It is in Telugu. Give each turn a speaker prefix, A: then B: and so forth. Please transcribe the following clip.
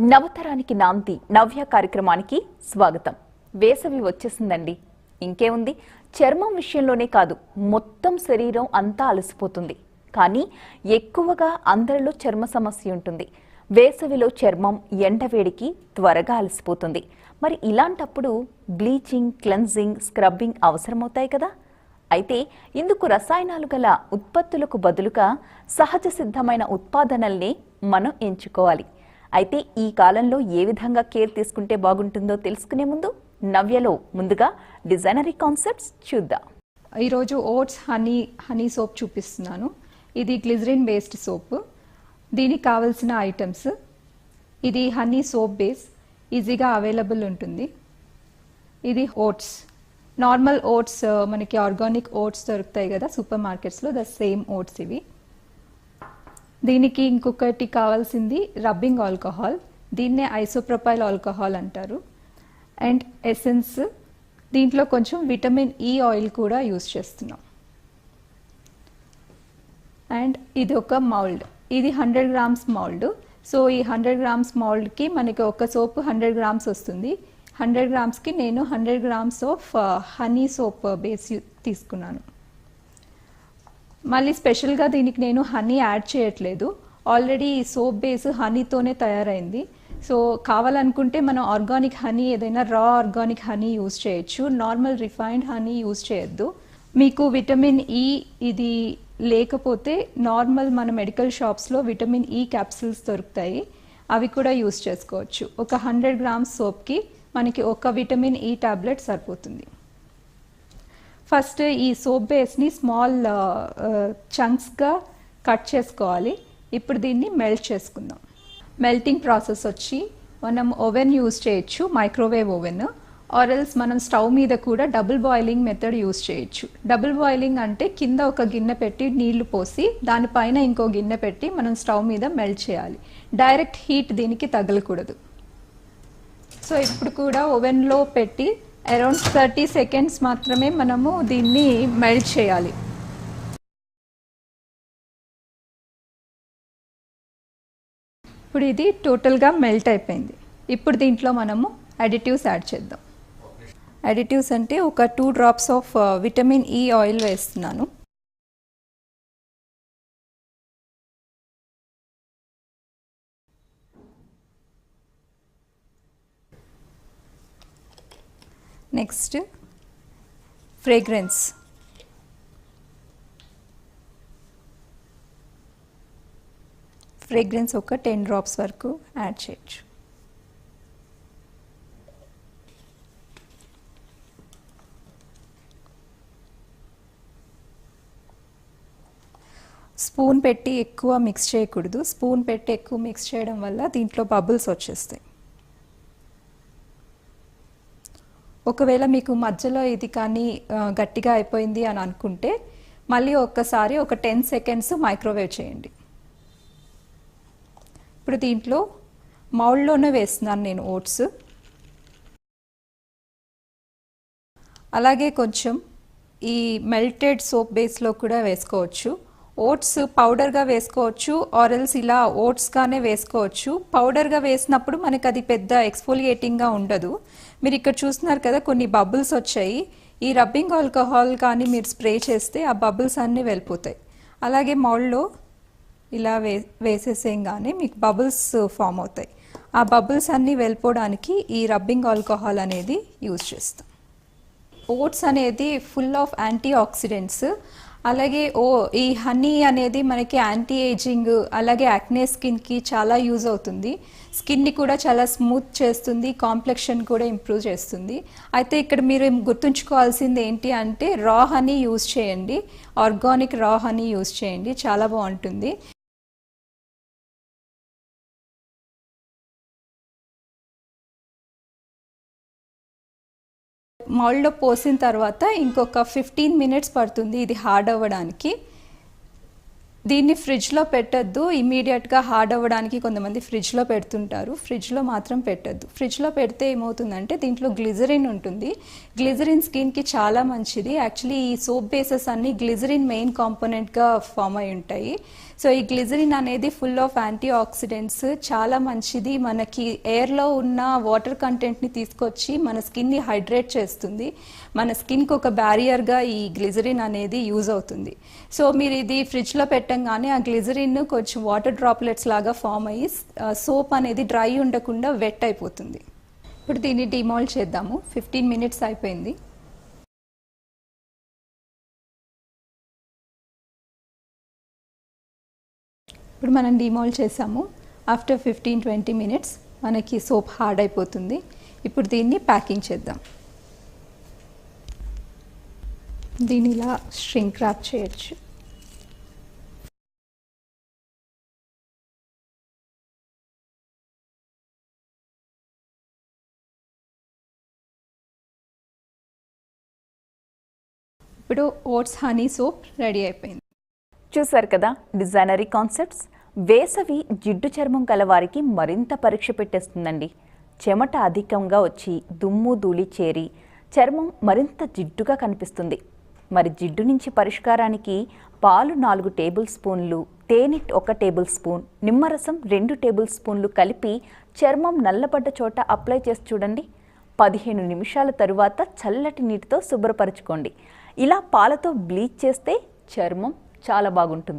A: నవతరానికి నాంది నవ్య కార్యక్రమానికి స్వాగతం. వేసవి వచ్చేసిందండి. ఇంకేముంది, చర్మం విషయంలోనే కాదు మొత్తం శరీరం అంతా అలసిపోతుంది. కానీ ఎక్కువగా అందరిలో చర్మ సమస్య ఉంటుంది. వేసవిలో చర్మం ఎండవేడికి త్వరగా అలసిపోతుంది. మరి ఇలాంటప్పుడు బ్లీచింగ్, క్లెన్జింగ్, స్క్రబ్బింగ్ అవసరమవుతాయి కదా. అయితే ఇందుకు రసాయనాలు గల ఉత్పత్తులకు బదులుగా సహజ సిద్ధమైన ఉత్పాదనల్ని మనం ఎంచుకోవాలి. అయితే ఈ కాలంలో ఏ విధంగా కేర్ తీసుకుంటే బాగుంటుందో తెలుసుకునే ముందు నవ్యలో ముందుగా డిజైనరీ కాన్సెప్ట్స్ చూద్దాం.
B: ఈరోజు ఓట్స్ హనీ సోప్ చూపిస్తున్నాను. ఇది గ్లిజరిన్ బేస్డ్ సోప్. దీనికి కావాల్సిన ఐటమ్స్, ఇది హనీ సోప్ బేస్, ఈజీగా అవైలబుల్ ఉంటుంది. ఇది ఓట్స్, నార్మల్ ఓట్స్, మనకి ఆర్గానిక్ ఓట్స్ దొరుకుతాయి కదా సూపర్ మార్కెట్స్లో, ద సేమ్ ఓట్స్ ఇవి. దీనికి ఇంకొకటి కావాల్సింది రబ్బింగ్ ఆల్కహాల్, దీన్నే ఐసోప్రొపైల్ ఆల్కహాల్ అంటారు. అండ్ ఎసెన్స్, దీంట్లో కొంచెం విటమిన్ ఈ ఆయిల్ కూడా యూస్ చేస్తున్నాం. అండ్ ఇది ఒక మౌల్డ్, ఇది 100 గ్రామ్స్ మౌల్డ్. సో ఈ 100 గ్రామ్స్ మౌల్డ్కి మనకి ఒక సోప్ 100 గ్రామ్స్ వస్తుంది. 100 గ్రామ్స్కి నేను 100 grams of honey soap base తీసుకున్నాను. మళ్ళీ స్పెషల్గా దీనికి నేను హనీ యాడ్ చేయట్లేదు, ఆల్రెడీ ఈ సోప్ బేస్ హనీతోనే తయారైంది. సో కావాలనుకుంటే మనం ఆర్గానిక్ హనీ, ఏదైనా రా ఆర్గానిక్ హనీ యూజ్ చేయొచ్చు, నార్మల్ రిఫైన్డ్ హనీ యూజ్ చేయొద్దు. మీకు విటమిన్ ఈ ఇది లేకపోతే నార్మల్ మన మెడికల్ షాప్స్లో విటమిన్ ఈ క్యాప్సూల్స్ దొరుకుతాయి, అవి కూడా యూజ్ చేసుకోవచ్చు. ఒక 100 గ్రామ్స్ సోప్కి మనకి ఒక విటమిన్ ఈ టాబ్లెట్ సరిపోతుంది. ఫస్ట్ ఈ సోప్ బేస్ని స్మాల్ చంక్స్గా కట్ చేసుకోవాలి. ఇప్పుడు దీన్ని మెల్ట్ చేసుకుందాం. మెల్టింగ్ ప్రాసెస్ వచ్చి మనం ఓవెన్ యూజ్ చేయొచ్చు, మైక్రోవేవ్ ఓవెన్, ఆర్ఎల్స్ మనం స్టవ్ మీద కూడా డబుల్ బాయిలింగ్ మెథడ్ యూజ్ చేయొచ్చు. డబుల్ బాయిలింగ్ అంటే కింద ఒక గిన్నె పెట్టి నీళ్లు పోసి దానిపైన ఇంకో గిన్నె పెట్టి మనం స్టవ్ మీద మెల్ట్ చేయాలి. డైరెక్ట్ హీట్ దీనికి తగలకూడదు. సో ఇప్పుడు కూడా ఓవెన్లో పెట్టి అరౌండ్ 30 సెకండ్స్ మాత్రమే మనము దీన్ని మెల్ట్ చేయాలి. ఇప్పుడు ఇది టోటల్గా మెల్ట్ అయిపోయింది. ఇప్పుడు దీంట్లో మనము అడిటివ్స్ యాడ్ చేద్దాం. అడిటివ్స్ అంటే ఒక 2 drops of vitamin E oil వేస్తున్నాను. నెక్స్ట్ ఫ్రేగ్రెన్స్, ఒక 10 డ్రాప్స్ వరకు యాడ్ చేయొచ్చు. స్పూన్ పెట్టి ఎక్కువ మిక్స్ చేయకూడదు. స్పూన్ పెట్టి ఎక్కువ మిక్స్ చేయడం వల్ల దీంట్లో బబుల్స్ వచ్చేస్తాయి. ఒకవేళ మీకు మధ్యలో ఇది కానీ గట్టిగా అయిపోయింది అని అనుకుంటే మళ్ళీ ఒక్కసారి ఒక 10 సెకండ్స్ మైక్రోవేవ్ చేయండి. ఇప్పుడు దీంట్లో మౌల్డ్లోనే వేస్తున్నాను నేను ఓట్స్. అలాగే కొంచెం ఈ మెల్టెడ్ సోప్ బేస్లో కూడా వేసుకోవచ్చు. ఓట్స్ పౌడర్గా వేసుకోవచ్చు, ఆర్ఎల్స్ ఇలా ఓట్స్గానే వేసుకోవచ్చు. పౌడర్గా వేసినప్పుడు మనకు అది పెద్ద ఎక్స్ఫోలియేటింగ్గా ఉండదు. మీరు ఇక్కడ చూస్తున్నారు కదా కొన్ని బబుల్స్ వచ్చాయి. ఈ రబ్బింగ్ ఆల్కహాల్ కానీ మీరు స్ప్రే చేస్తే ఆ బబుల్స్ అన్నీ వెళ్ళిపోతాయి. అలాగే మౌల్డ్లో ఇలా వేసేసేయంగానే మీకు బబుల్స్ ఫామ్ అవుతాయి. ఆ బబుల్స్ అన్నీ వెళ్ళిపోవడానికి ఈ రబ్బింగ్ ఆల్కహాల్ అనేది యూజ్ చేస్తాం. ఓట్స్ అనేది ఫుల్ ఆఫ్ యాంటీ ఆక్సిడెంట్స్. అలాగే ఈ హనీ అనేది మనకి యాంటీ ఏజింగ్, అలాగే యాక్నే స్కిన్కి చాలా యూజ్ అవుతుంది. స్కిన్ని కూడా చాలా స్మూత్ చేస్తుంది, కాంప్లెక్షన్ కూడా ఇంప్రూవ్ చేస్తుంది. అయితే ఇక్కడ మీరు గుర్తుంచుకోవాల్సింది ఏంటి అంటే రా హనీ యూజ్ చేయండి, ఆర్గానిక్ రా హనీ యూజ్ చేయండి, చాలా బాగుంటుంది. మౌల్డ్లో పోసిన తర్వాత ఇంకొక 15 మినిట్స్ పడుతుంది ఇది హార్డ్ అవ్వడానికి. దీన్ని ఫ్రిడ్జ్లో పెట్టద్దు, ఇమీడియట్గా హార్డ్ అవ్వడానికి కొంతమంది ఫ్రిడ్జ్లో పెడుతుంటారు. ఫ్రిడ్జ్లో మాత్రం పెట్టద్దు. ఫ్రిడ్జ్లో పెడితే ఏమవుతుందంటే దీంట్లో గ్లిజరిన్ ఉంటుంది. గ్లిజరిన్ స్కిన్కి చాలా మంచిది. యాక్చువల్లీ ఈ సోప్ బేసెస్ అన్ని గ్లిజరిన్ మెయిన్ కాంపోనెంట్గా ఫామ్ అయి ఉంటాయి. సో ఈ గ్లిజరిన్ అనేది ఫుల్ ఆఫ్ యాంటీ ఆక్సిడెంట్స్, చాలా మంచిది. మనకి ఎయిర్లో ఉన్న వాటర్ కంటెంట్ని తీసుకొచ్చి మన స్కిన్ని హైడ్రేట్ చేస్తుంది. మన స్కిన్కి ఒక బ్యారియర్గా ఈ గ్లిజరిన్ అనేది యూజ్ అవుతుంది. సో మీరు ఇది ఫ్రిడ్జ్లో పెట్టంగానే ఆ గ్లిజరిన్ కొంచెం వాటర్ డ్రాప్లెట్స్ లాగా ఫామ్ అయ్యి సోప్ అనేది డ్రై ఉండకుండా వెట్ అయిపోతుంది. ఇప్పుడు దీన్ని డిమాల్డ్ చేద్దాము. 15 మినిట్స్ అయిపోయింది. ఇప్పుడు మనం డిమాల్డ్ చేసాము. ఆఫ్టర్ 15-20 మినిట్స్ మనకి సోప్ హార్డ్ అయిపోతుంది. ఇప్పుడు దీన్ని ప్యాకింగ్ చేద్దాం. దీన్ని ఇలా ష్రింక్ ర్యాప్ చేయొచ్చు. ఇప్పుడు ఓట్స్ హనీ సోప్ రెడీ అయిపోయింది.
A: చూసారు కదా డిజైనరీ కాన్సెప్ట్స్. వేసవి జిడ్డు చర్మం కలవారికి మరింత పరీక్ష పెట్టేస్తుందండి. చెమట అధికంగా వచ్చి దుమ్ము ధూళి చేరి చర్మం మరింత జిడ్డుగా కనిపిస్తుంది. మరి జిడ్డు నుంచి పరిష్కారానికి పాలు 4 టేబుల్ స్పూన్లు, తేనె 1 టేబుల్ స్పూన్, నిమ్మరసం 2 టేబుల్ స్పూన్లు కలిపి చర్మం నల్లబడ్డ చోట అప్లై చేసి చూడండి. 15 నిమిషాల తరువాత చల్లటి నీటితో శుభ్రపరచుకోండి. ఇలా పాలతో బ్లీచ్ చేస్తే చర్మం చాలా బాగుంటుంది.